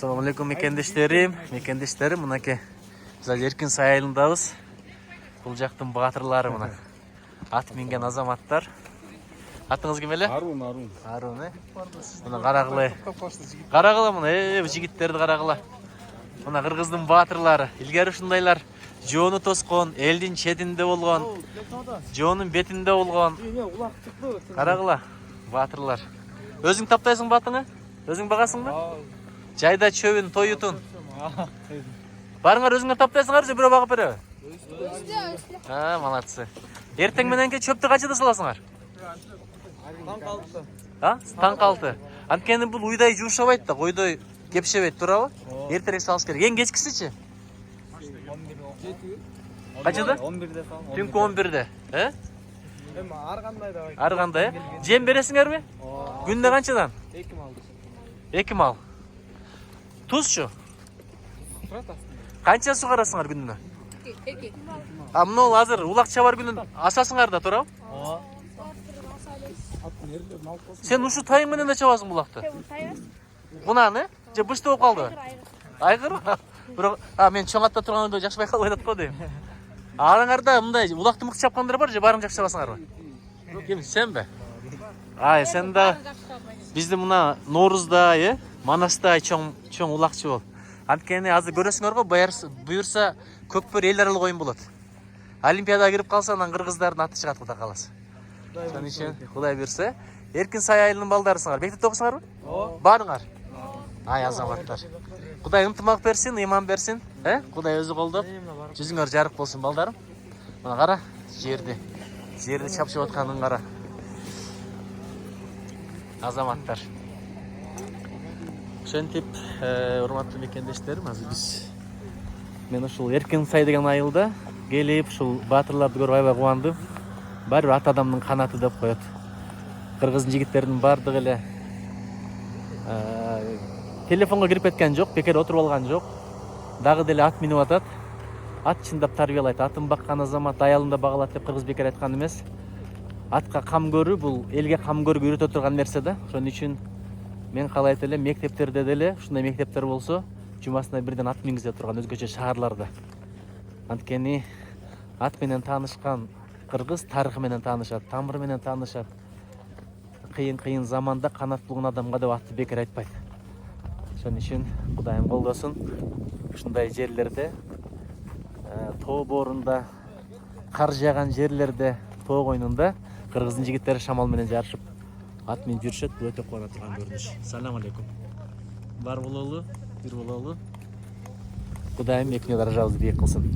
Assalamu alaikum mekендештерим. Мынаке біз Эркин сай айылындабыз. Бұл жақтың батырлары мына. Ат минген азаматтар. Атыңыз кім эле? Арун. Арун, Мына карагыла. Карагыла мына, жигиттерди карагыла. Мына кыргыздын батырлары. Илгери ушундайлар жоону тоскон, элдин четинде болгон, жоонун бетинде болгон. Карагыла, батырлар. Өзүң таптайсың батыңы? Өзүң багасыңбы? Жайда чөбүн, тоютун. Барыңар өзүңөр таптайсыңар же бирөө багып береби? Молодцы. Эртең мененки чөптү качада саласыңар? Таң калты. Анткени бул уйдай жуушабайт да, койдой кепшебейт, туурабы? Эртерээк салыш керек. Эң кечкисичи? Качада? 11-де салам. Түнкү 11-де, Ар кандай да. Ар кандай, Жем бересиңерби? Күндө канчадан? 2 мал. 2 мал. Тузчу? Канча суу карасыңар күнүнө? 2. Мына азыр улакча бар күнүн асасыңар да, туурабы? Сен ушу тайың менен да чабасың булакты? Кунаны? Же бышты болуп калды? Айгыр? Бирок, мен чоң атта турганда жакшы байкалып атат го дейм. Араңарда мындай улакты мыкты чапкандар бар же баарын жакшы чабасыңарбы? Ким, сенби? Сен да бизди мына Ноорузда, Манаста чоң улакчы бол. Анткени азыр көрөсүңөр го, буюрса көкпөр эл аралык оюн болот. Олимпиадага кирип калса, анан кыргыздардын аты чыгат, Кудай кааласа. Ошон үчүн Кудай буюрса, Эркин сай айылынын балдарысыңар. Мектепте окусуңарбы? Баарыңар? Азаматтар. Кудай ынтымак берсин, ыйман берсин, Кудай өзү колдоп, жүзүңөр жарык болсун балдарым. Мына кара, жерди чапчып атканын кара. Азаматтар. Ошентип, урматтуу мекендештерим, азыр мен ушул Эркин сай деген айылда келип, ушул батырларды көрүп аябай кубандым. Баары бир ат адамдын канаты деп коет. Кыргыздын жигиттеринин баардыгы эле телефонго кирип кеткен жок, бекер отуруп алган жок. Дагы деле ат минип атат. Ат чындап тарбиялайт. Атын баккан азамат аялында багалат деп кыргыз бекер айткан эмес. Атка кам көрүү бул элге кам көрүүгө үйрөтө турган нерсе да. Ошон үчүн мен каалайт элем мектептерде деле ушундай мектептер болсо, жумасына бирден ат мингизе турган өзгөчө шаарларда. Анткени ат менен таанышкан кыргыз тарыхы менен таанышат, тамыры менен таанышат. Кыйын заманда канат булган адамга деп атты бекер айтпайт. Ошон үчүн Кудайым колдосун. Ушундай жерлерде, тоо боорунда, кар жааган жерлерде, тоо койнунда кыргыздын жигиттери шамал менен жарышып ат менен жүрүшөт. Бул өтө кубана турган көрүнүш. Салам алейкум. Бар бололу, бир бололу. Кудайым экиңе даражабызды бийик кылсын.